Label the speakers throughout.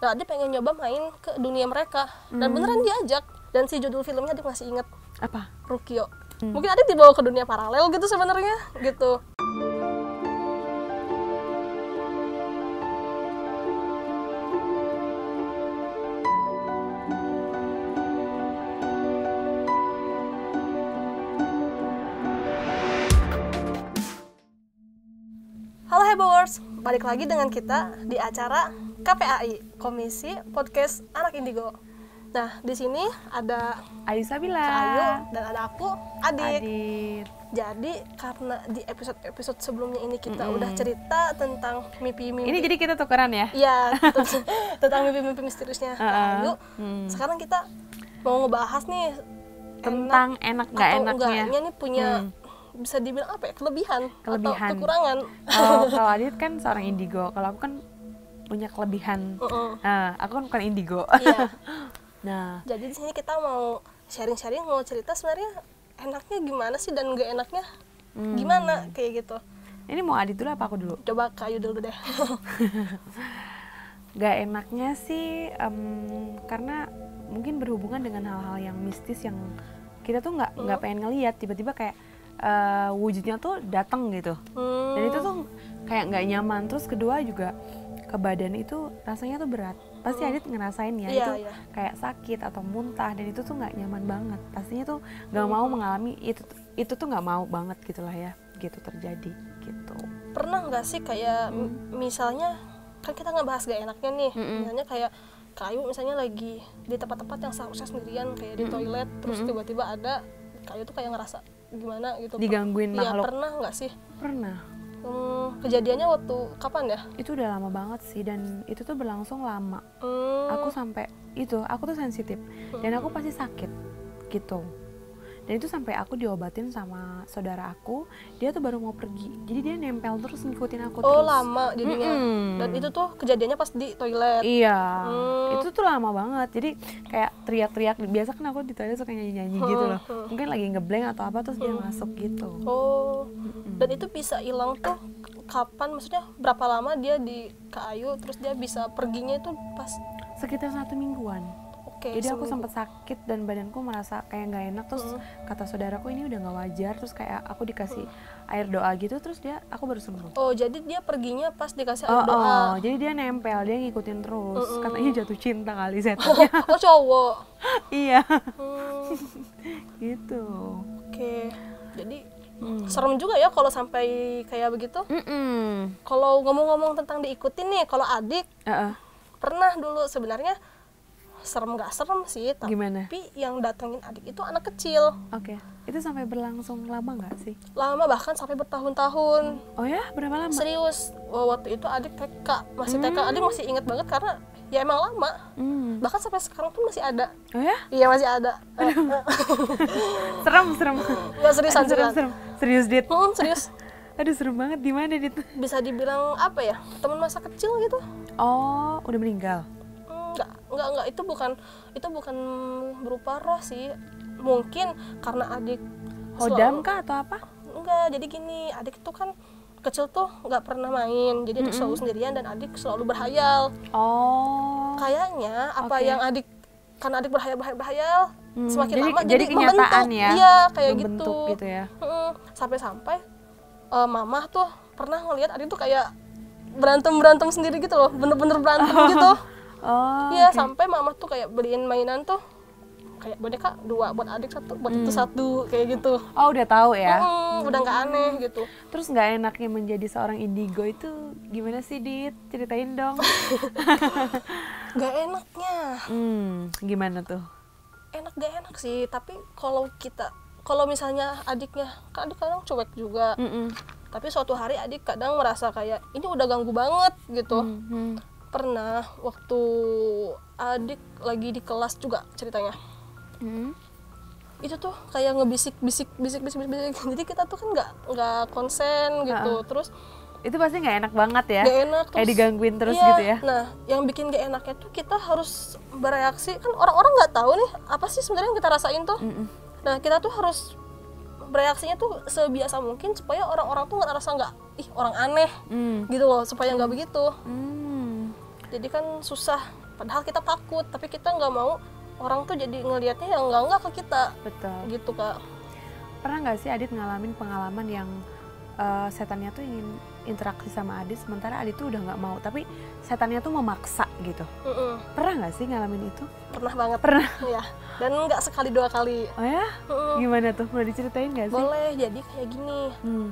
Speaker 1: Nah Adik pengen nyoba main ke dunia mereka dan beneran diajak. Dan si judul filmnya Adik masih inget.
Speaker 2: Apa?
Speaker 1: Rukyo. Mungkin Adik dibawa ke dunia paralel gitu sebenarnya gitu. Halo Hebowers, balik lagi dengan kita di acara KPAI, Komisi Podcast Anak Indigo. Nah, di sini ada
Speaker 2: Ayu Sabila
Speaker 1: Ayu dan ada aku, Adik.
Speaker 2: Adit.
Speaker 1: Jadi karena di episode sebelumnya ini kita udah cerita tentang mimpi-mimpi.
Speaker 2: Ini jadi kita tukeran ya?
Speaker 1: Iya, tentang mimpi-mimpi misteriusnya Ayu. Sekarang kita mau ngebahas nih
Speaker 2: Tentang enak nggak
Speaker 1: atau
Speaker 2: enaknya.
Speaker 1: enggaknya nih punya bisa dibilang apa ya, kelebihan atau kekurangan.
Speaker 2: Kalau Adit kan seorang indigo, kalau aku kan punya kelebihan. Nah, aku kan bukan indigo.
Speaker 1: Iya.
Speaker 2: Nah,
Speaker 1: Jadi di sini kita mau sharing-sharing, mau cerita sebenarnya enaknya gimana sih dan nggak enaknya gimana kayak gitu.
Speaker 2: ini mau Adit dulu apa aku dulu?
Speaker 1: Coba Kak Ayu dulu deh.
Speaker 2: Gak enaknya sih karena mungkin berhubungan dengan hal-hal yang mistis yang kita tuh nggak pengen ngelihat, tiba-tiba kayak wujudnya tuh datang gitu. Dan itu tuh kayak nggak nyaman. Terus kedua juga ke badan itu rasanya tuh berat. Pasti Adit ngerasain ya, itu kayak sakit atau muntah, dan itu tuh nggak nyaman banget. Pastinya tuh nggak mau mengalami itu tuh nggak mau banget gitulah ya, gitu terjadi gitu.
Speaker 1: Pernah nggak sih kayak misalnya kan kita ngebahas gak enaknya nih, misalnya kayak Kayu misalnya lagi di tempat-tempat yang seharusnya sendirian kayak di toilet, terus tiba-tiba ada Kayu tuh kayak ngerasa gimana gitu,
Speaker 2: digangguin makhluk.
Speaker 1: Iya, pernah nggak sih?
Speaker 2: Pernah.
Speaker 1: Kejadiannya waktu kapan ya?
Speaker 2: Itu udah lama banget sih, dan itu tuh berlangsung lama. Aku sampai aku tuh sensitif dan aku pasti sakit gitu. Dan itu sampai aku diobatin sama saudara aku, dia tuh baru mau pergi. Jadi dia nempel terus ngikutin aku terus.
Speaker 1: Oh, lama jadinya. Dan itu tuh kejadiannya pas di toilet.
Speaker 2: Iya. Itu tuh lama banget. Jadi kayak teriak-teriak. Biasa kan aku di toilet suka nyanyi-nyanyi gitu loh. Mungkin lagi ngeblank atau apa, terus dia masuk gitu.
Speaker 1: Oh. Dan itu bisa hilang tuh kapan? Maksudnya berapa lama dia di Kak Ayu, terus dia bisa perginya itu pas
Speaker 2: sekitar 1 mingguan. Jadi aku sempat sakit dan badanku merasa kayak nggak enak. Terus kata saudaraku ini udah nggak wajar. Terus kayak aku dikasih air doa gitu. Terus aku baru sembuh.
Speaker 1: Oh, jadi dia perginya pas dikasih air doa.
Speaker 2: Jadi dia nempel, dia ngikutin terus. Katanya jatuh cinta kali setannya.
Speaker 1: Oh, cowok.
Speaker 2: Iya. Gitu.
Speaker 1: Oke. Jadi serem juga ya kalau sampai kayak begitu. Kalau ngomong-ngomong tentang diikutin nih, kalau Adik pernah dulu sebenarnya serem nggak serem sih, tapi
Speaker 2: gimana?
Speaker 1: yang datengin Adik itu anak kecil.
Speaker 2: Oke. Itu sampai berlangsung lama nggak sih?
Speaker 1: Lama, bahkan sampai bertahun-tahun.
Speaker 2: Oh ya? Berapa lama?
Speaker 1: Serius. Waktu itu Adik TK, masih TK. Adik masih inget banget karena ya emang lama. Bahkan sampai sekarang pun masih ada.
Speaker 2: Oh ya?
Speaker 1: Iya, masih ada.
Speaker 2: Serem.
Speaker 1: Ya, seriusan.
Speaker 2: Serem. Serius, Dit?
Speaker 1: Serius.
Speaker 2: Aduh, serem banget. Di mana, Dit?
Speaker 1: Bisa dibilang apa ya? Teman masa kecil gitu.
Speaker 2: Oh, udah meninggal?
Speaker 1: Enggak, itu bukan berupa roh sih. Mungkin karena Adik
Speaker 2: hodam kah atau apa?
Speaker 1: Enggak, jadi gini, Adik itu kan kecil tuh nggak pernah main, jadi Adik selalu sendirian dan Adik selalu berhayal.
Speaker 2: Oh.
Speaker 1: Kayaknya apa yang karena Adik berhayal semakin lama
Speaker 2: jadi kenyataan
Speaker 1: membentuk.
Speaker 2: Ya.
Speaker 1: Iya, kayak
Speaker 2: membentuk gitu ya.
Speaker 1: Sampai Mama tuh pernah ngelihat Adik tuh kayak berantem sendiri gitu loh, bener-bener berantem gitu.
Speaker 2: Oh,
Speaker 1: iya, sampai Mama tuh kayak beliin mainan tuh kayak boneka 2 buat Adik 1, buat itu 1 kayak gitu.
Speaker 2: Oh, udah tahu ya.
Speaker 1: Udah nggak aneh gitu.
Speaker 2: Terus nggak enaknya menjadi seorang indigo itu gimana sih, Dit? Ceritain dong.
Speaker 1: Nggak enaknya.
Speaker 2: Gimana tuh?
Speaker 1: Gak enak sih, tapi kalau misalnya Adiknya, kan Adik kadang cuek juga. Tapi suatu hari Adik kadang merasa kayak ini udah ganggu banget gitu. Pernah waktu Adik lagi di kelas juga ceritanya. Itu tuh kayak ngebisik. Jadi kita tuh kan nggak konsen gitu. Terus
Speaker 2: itu pasti nggak enak banget ya.
Speaker 1: Nggak enak.
Speaker 2: Kayak digangguin terus
Speaker 1: iya,
Speaker 2: gitu ya.
Speaker 1: Nah, yang bikin nggak enaknya tuh kita harus bereaksi, kan orang-orang nggak tahu nih apa sih sebenarnya yang kita rasain tuh. Nah, kita tuh harus bereaksinya tuh sebiasa mungkin supaya orang-orang tuh nggak orang aneh gitu loh, supaya nggak begitu. Jadi kan susah padahal kita takut, tapi kita nggak mau orang tuh jadi ngelihatnya yang enggak ke kita.
Speaker 2: Betul.
Speaker 1: Gitu Kak.
Speaker 2: Pernah nggak sih Adit ngalamin pengalaman yang setannya tuh ingin interaksi sama Adit, sementara Adit tuh udah nggak mau, tapi setannya tuh memaksa gitu? Pernah nggak sih ngalamin itu?
Speaker 1: Pernah banget.
Speaker 2: Pernah?
Speaker 1: Ya, dan nggak sekali 2 kali.
Speaker 2: Oh ya? Gimana tuh? Boleh diceritain nggak sih?
Speaker 1: Boleh, jadi kayak gini.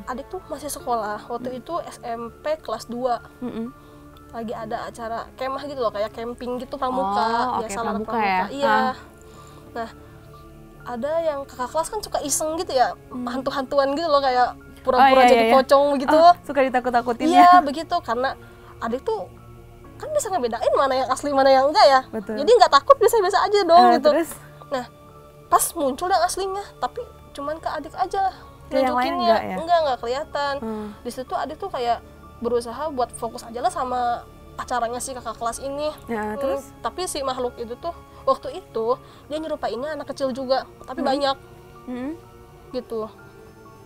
Speaker 1: Adik tuh masih sekolah, waktu itu SMP kelas 2. Lagi ada acara kemah gitu loh, kayak camping gitu pramuka.
Speaker 2: Oke, pramuka
Speaker 1: pramuka.
Speaker 2: ya?
Speaker 1: Iya. Nah, ada yang kakak kelas kan suka iseng gitu ya, hantu-hantuan gitu loh, kayak pura-pura jadi pocong begitu.
Speaker 2: Suka ditakut-takutin
Speaker 1: ya?
Speaker 2: ya?
Speaker 1: Begitu, karena adik tuh kan bisa ngebedain mana yang asli mana yang enggak ya.
Speaker 2: Betul.
Speaker 1: Jadi nggak takut, biasa-biasa aja dong gitu.
Speaker 2: Terus?
Speaker 1: Nah, pas muncul yang aslinya, tapi cuman ke adik aja
Speaker 2: nunjukinnya.
Speaker 1: Enggak kelihatan. Di situ adik tuh kayak berusaha buat fokus aja lah sama acaranya si kakak kelas ini.
Speaker 2: Ya, terus?
Speaker 1: Tapi si makhluk itu tuh waktu itu dia nyerupainnya anak kecil juga, tapi banyak. Gitu.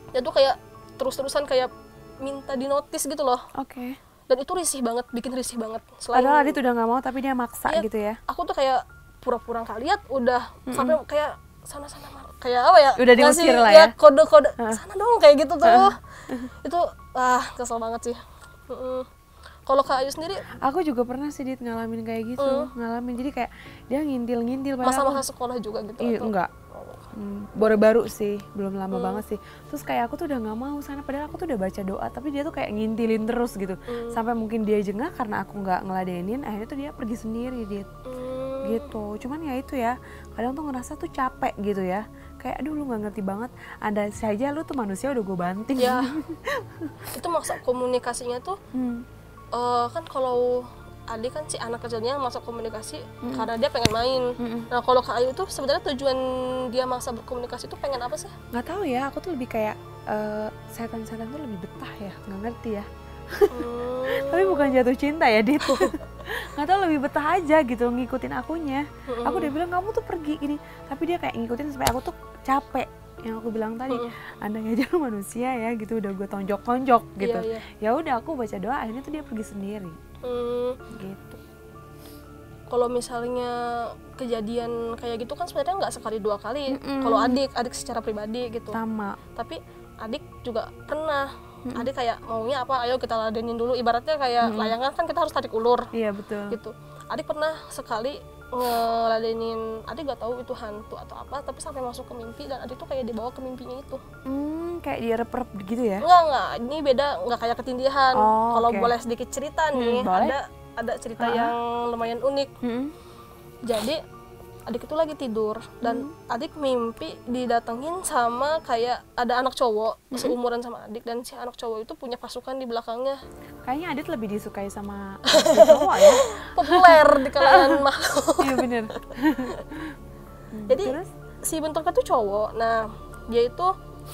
Speaker 1: Dia tuh kayak terus-terusan kayak minta dinotis gitu loh.
Speaker 2: Oke.
Speaker 1: Dan itu risih banget, bikin risih banget.
Speaker 2: Padahal Adit udah nggak mau, tapi dia maksa gitu ya?
Speaker 1: Aku tuh kayak pura-pura nggak lihat, udah sampai kayak sana-sana, kayak apa ya?
Speaker 2: Udah diusir lah ya?
Speaker 1: Kode-kode sana dong, kayak gitu tuh. Itu kesel banget sih. Kalau Kak Ayu sendiri?
Speaker 2: Aku juga pernah sih Dit ngalamin kayak gitu, jadi kayak dia ngintil-ngintil.
Speaker 1: Masa-masa sekolah juga gitu?
Speaker 2: Iya, enggak. Baru-baru sih, belum lama banget sih. Terus kayak aku tuh udah nggak mau sana, padahal aku tuh udah baca doa, tapi dia tuh kayak ngintilin terus gitu. Sampai mungkin dia jengah karena aku nggak ngeladenin, akhirnya tuh dia pergi sendiri, Dit. Gitu. Cuman ya itu ya, kadang tuh ngerasa tuh capek gitu ya. Kayak aduh lu nggak ngerti banget, ada saja lu tuh manusia udah gue banting.
Speaker 1: Ya, itu maksud komunikasinya tuh, kan kalau Adik kan si anak kecilnya masuk komunikasi karena dia pengen main. Nah kalau Kak Ayu tuh sebenarnya tujuan dia maksa berkomunikasi tuh pengen apa sih?
Speaker 2: Nggak tahu ya, aku tuh lebih kayak setan-setan tuh lebih betah ya, nggak ngerti ya. Tapi bukan jatuh cinta ya Dit. Nggak tahu, lebih betah aja gitu ngikutin akunya. Aku udah bilang kamu tuh pergi gini, tapi dia kayak ngikutin sampai aku tuh capek. Yang aku bilang tadi, andai aja lu manusia ya gitu, udah gue tonjok-tonjok gitu. Ya udah aku baca doa, akhirnya tuh dia pergi sendiri. Gitu.
Speaker 1: Kalau misalnya kejadian kayak gitu kan sebenarnya nggak sekali 2 kali. Kalau adik secara pribadi gitu.
Speaker 2: Sama.
Speaker 1: Tapi adik juga pernah. Adik kayak maunya apa? Ayo kita ladenin dulu. Ibaratnya kayak layangan kan kita harus tarik ulur.
Speaker 2: Iya betul.
Speaker 1: Gitu. Adik pernah sekali ngeladenin, adik gak tahu itu hantu atau apa, tapi sampai masuk ke mimpi dan adik tuh kayak dibawa ke mimpinya itu.
Speaker 2: Kayak direp-rep gitu ya?
Speaker 1: Enggak, ini beda, nggak kayak ketindihan. Kalau boleh sedikit cerita nih, ada cerita yang lumayan unik. Jadi adik itu lagi tidur dan adik mimpi didatengin sama kayak ada anak cowok seumuran sama adik, dan si anak cowok itu punya pasukan di belakangnya.
Speaker 2: Kayaknya Adit lebih disukai sama cowok ya?
Speaker 1: Populer di kalangan makhluk.
Speaker 2: Iya bener.
Speaker 1: Jadi si bentuknya tuh cowok. Nah dia itu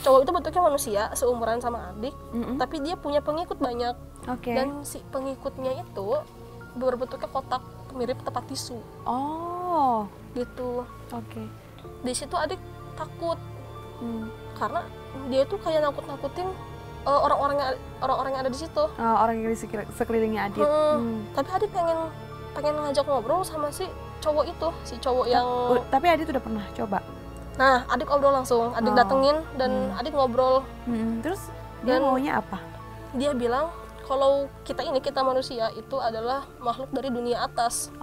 Speaker 1: cowok itu bentuknya manusia seumuran sama adik, tapi dia punya pengikut banyak. Dan si pengikutnya itu berbentuknya kotak mirip tempat tisu.
Speaker 2: Oh
Speaker 1: gitu. Di situ adik takut karena dia tuh kayak nakut-nakutin orang-orang yang ada di situ.
Speaker 2: Orang yang di sekelilingnya Adit.
Speaker 1: Tapi adik pengen ngajak ngobrol sama si cowok itu, si cowok yang.
Speaker 2: Tapi Adit udah pernah coba.
Speaker 1: Nah adik ngobrol langsung, adik datengin dan adik ngobrol.
Speaker 2: Terus dia maunya apa?
Speaker 1: Dia bilang kalau kita manusia itu adalah makhluk dari dunia atas.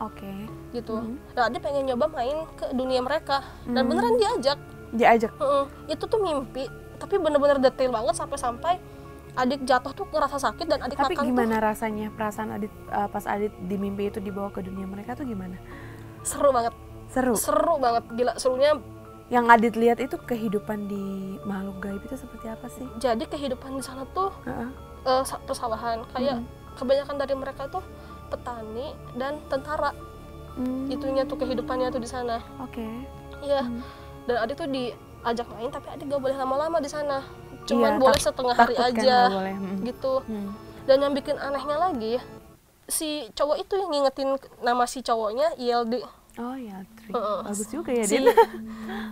Speaker 1: Gitu. Nah dia pengen nyoba main ke dunia mereka dan beneran diajak. Itu tuh mimpi, tapi bener-bener detail banget sampai adik jatuh tuh ngerasa sakit dan adik makan tuh.
Speaker 2: Tapi gimana rasanya perasaan Adit pas Adit di mimpi itu dibawa ke dunia mereka tuh gimana?
Speaker 1: Seru banget. Seru banget, gila serunya.
Speaker 2: Yang Adit lihat itu kehidupan di makhluk gaib itu seperti apa sih?
Speaker 1: Jadi kehidupan di sana tuh persawahan, kayak kebanyakan dari mereka tuh petani dan tentara. Itunya tuh kehidupannya tuh di sana. Iya. Dan adik tuh diajak main, tapi adik gak boleh lama-lama di sana. Cuman boleh setengah hari aja. Gitu. Dan yang bikin anehnya lagi, si cowok itu yang ngingetin nama si cowoknya ILD.
Speaker 2: Bagus juga ya dia.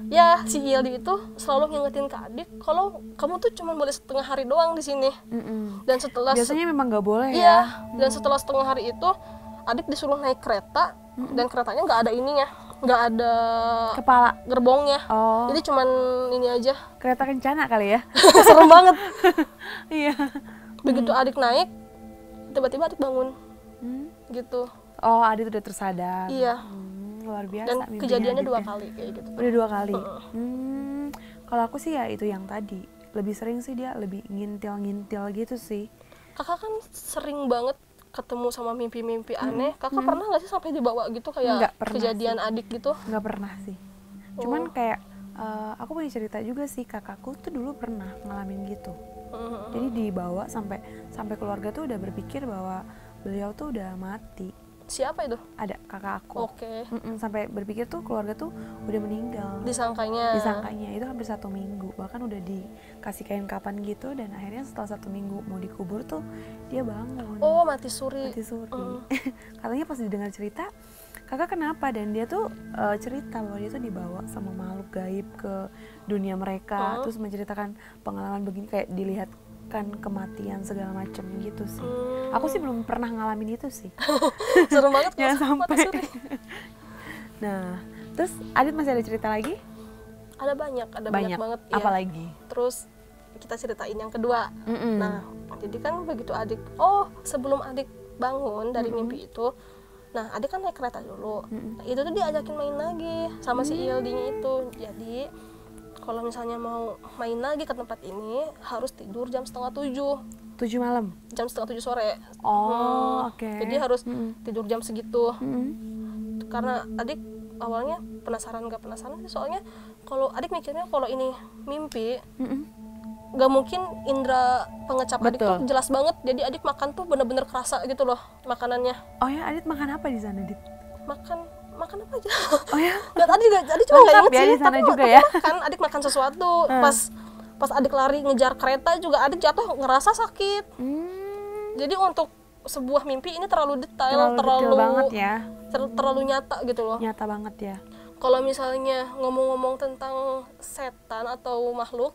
Speaker 1: Ya, si ILD itu selalu ngingetin ke adik kalau kamu tuh cuma boleh setengah hari doang di sini. Dan setelah
Speaker 2: biasanya memang nggak boleh
Speaker 1: ya. Dan setelah setengah hari itu adik disuruh naik kereta dan keretanya nggak ada ininya, nggak ada
Speaker 2: kepala
Speaker 1: gerbongnya. Jadi cuman ini aja.
Speaker 2: Kereta kencana kali ya.
Speaker 1: Serem banget.
Speaker 2: Iya.
Speaker 1: Begitu adik naik, tiba-tiba adik bangun. Gitu.
Speaker 2: Oh, adik udah tersadar.
Speaker 1: Iya.
Speaker 2: Luar biasa.
Speaker 1: Dan kejadiannya 2 kali kayak gitu.
Speaker 2: Udah 2 kali. Kalau aku sih ya itu yang tadi. Lebih sering sih dia lebih ngintil gitu sih.
Speaker 1: Kakak kan sering banget ketemu sama mimpi-mimpi aneh. Kakak pernah nggak sih sampai dibawa gitu kayak kejadian
Speaker 2: sih.
Speaker 1: adik gitu?
Speaker 2: Nggak pernah sih. Cuman kayak aku punya cerita juga sih, kakakku tuh dulu pernah ngalamin gitu. Jadi dibawa sampai keluarga tuh udah berpikir bahwa beliau tuh udah mati.
Speaker 1: Siapa itu?
Speaker 2: Ada kakak aku.
Speaker 1: Oke.
Speaker 2: Sampai berpikir tuh keluarga tuh udah meninggal.
Speaker 1: Disangkanya itu
Speaker 2: hampir 1 minggu, bahkan udah dikasih kain kapan gitu, dan akhirnya setelah 1 minggu mau dikubur tuh dia bangun.
Speaker 1: Oh, mati suri.
Speaker 2: Katanya pas didengar cerita, kakak kenapa, dan dia tuh cerita bahwa dia tuh dibawa sama makhluk gaib ke dunia mereka, terus menceritakan pengalaman begini, kayak dilihat kan kematian segala macam gitu sih. Aku sih belum pernah ngalamin itu sih.
Speaker 1: Serem banget.
Speaker 2: Jangan sampai. Nah, terus Adit masih ada cerita lagi?
Speaker 1: Ada banyak banget.
Speaker 2: Apalagi?
Speaker 1: Ya. Terus kita ceritain yang kedua. Nah, jadi kan begitu adik, sebelum adik bangun dari mimpi itu, nah adik kan naik kereta dulu. Nah, itu tuh diajakin main lagi sama si Ildinya itu. Jadi kalau misalnya mau main lagi ke tempat ini harus tidur jam 6:30.
Speaker 2: 7 malam?
Speaker 1: Jam 6:30 sore.
Speaker 2: Oke.
Speaker 1: Jadi harus tidur jam segitu. Karena adik awalnya penasaran sih, soalnya kalau adik mikirnya kalau ini mimpi, gak mungkin indera pengecap adik tuh jelas banget. Jadi adik makan tuh bener-bener kerasa gitu loh makanannya.
Speaker 2: Oh ya, Adit makan apa di sana, Dit?
Speaker 1: Makan apa aja?
Speaker 2: Oh ya?
Speaker 1: Adik cuma nggak inget sih,
Speaker 2: tapi
Speaker 1: ya? Adik makan sesuatu. Pas adik lari ngejar kereta juga adik jatuh ngerasa sakit. Jadi untuk sebuah mimpi ini terlalu detail, terlalu banget ya. Terlalu nyata gitu loh.
Speaker 2: Nyata banget ya.
Speaker 1: Kalau misalnya ngomong-ngomong tentang setan atau makhluk,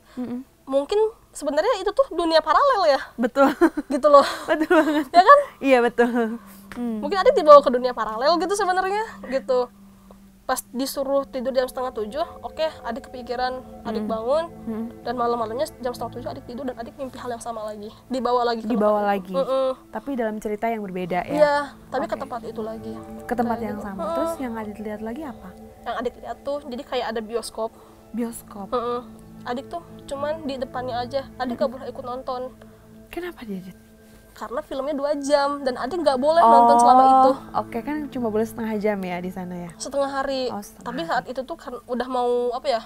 Speaker 1: mungkin sebenarnya itu tuh dunia paralel ya.
Speaker 2: Betul.
Speaker 1: Gitu loh.
Speaker 2: Betul banget.
Speaker 1: Ya kan?
Speaker 2: Iya betul.
Speaker 1: Mungkin adik dibawa ke dunia paralel gitu sebenarnya gitu. Pas disuruh tidur jam 6:30, oke, adik kepikiran, adik bangun, dan malam-malamnya jam 6:30 adik tidur dan adik mimpi hal yang sama lagi. Dibawa lagi. Tapi dalam cerita yang berbeda ya. Iya, tapi ke tempat itu lagi.
Speaker 2: Ke tempat yang sama. Terus yang adik lihat lagi apa?
Speaker 1: Yang adik lihat tuh jadi kayak ada bioskop. Adik tuh cuman di depannya aja. Adik gak boleh ikut nonton.
Speaker 2: Kenapa dia, Dit?
Speaker 1: Karena filmnya 2 jam dan adik nggak boleh nonton selama itu.
Speaker 2: Oke, kan cuma boleh setengah jam ya di sana ya?
Speaker 1: Setengah hari. Tapi saat itu tuh kan udah mau apa ya?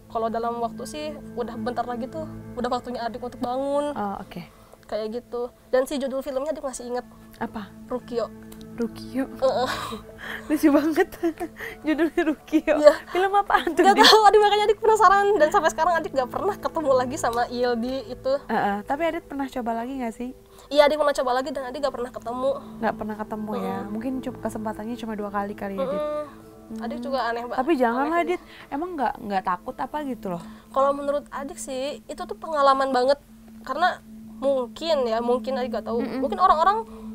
Speaker 1: Kalau dalam waktu sih udah bentar lagi tuh udah waktunya adik untuk bangun.
Speaker 2: Oke.
Speaker 1: Kayak gitu. Dan si judul filmnya adik masih inget.
Speaker 2: Apa?
Speaker 1: Rukio.
Speaker 2: Lucu banget. Judulnya Rukio.
Speaker 1: Yeah.
Speaker 2: Film apaan tuh?
Speaker 1: Gak tahu, adik makanya adik penasaran, dan sampai sekarang adik gak pernah ketemu lagi sama Ildi itu.
Speaker 2: Tapi adik pernah coba lagi gak sih?
Speaker 1: Iya, adik pernah coba lagi dan adik gak pernah ketemu.
Speaker 2: Gak pernah ketemu ya? Mungkin kesempatannya cuma 2 kali kali ya, Dit?
Speaker 1: Adik juga aneh banget.
Speaker 2: Tapi janganlah, Dit. Emang nggak takut apa gitu loh?
Speaker 1: Kalau menurut adik sih itu tuh pengalaman banget. Karena mungkin adik gak tahu. Mungkin orang-orang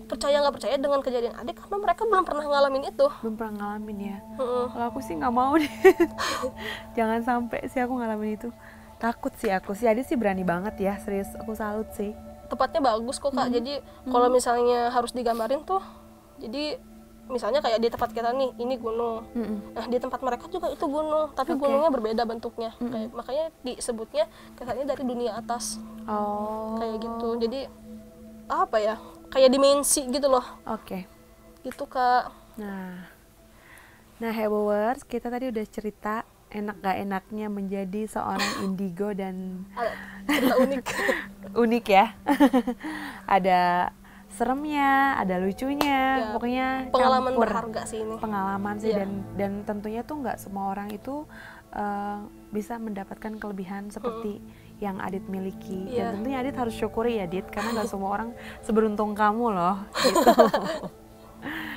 Speaker 1: percaya nggak percaya dengan kejadian adik karena mereka belum pernah ngalamin itu.
Speaker 2: Belum pernah ngalamin ya. Kalau aku sih nggak mau deh. Jangan sampai sih aku ngalamin itu. Takut sih aku sih. Adik sih berani banget ya, serius aku salut sih.
Speaker 1: Tempatnya bagus kok Kak. Jadi kalau misalnya harus digambarin tuh, jadi misalnya kayak di tempat kita nih, ini gunung. Nah di tempat mereka juga itu gunung, tapi gunungnya berbeda bentuknya. Kayak, makanya disebutnya kesannya dari dunia atas. Kayak gitu. Jadi apa ya? Kayak dimensi gitu loh. Gitu Kak.
Speaker 2: Nah Heboers, kita tadi udah cerita enak gak enaknya menjadi seorang indigo dan
Speaker 1: cerita
Speaker 2: unik ya. Ada seremnya, ada lucunya, pokoknya
Speaker 1: pengalaman berharga sih ini.
Speaker 2: Pengalaman sih, dan tentunya tuh nggak semua orang itu bisa mendapatkan kelebihan seperti yang Adit miliki. Dan tentunya Adit harus syukuri ya, Dit, karena nggak semua orang seberuntung kamu loh gitu.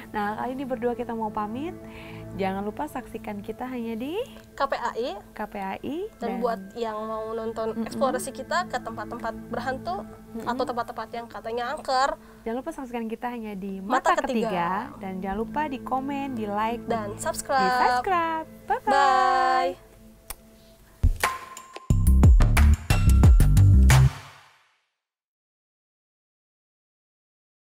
Speaker 2: Nah, kali ini berdua kita mau pamit. Jangan lupa saksikan kita hanya di KPAI.
Speaker 1: Dan buat yang mau nonton eksplorasi kita ke tempat-tempat berhantu atau tempat-tempat yang katanya angker,
Speaker 2: jangan lupa saksikan kita hanya di Mata Ketiga. Dan jangan lupa di komen, di like,
Speaker 1: dan subscribe.
Speaker 2: Bye-bye.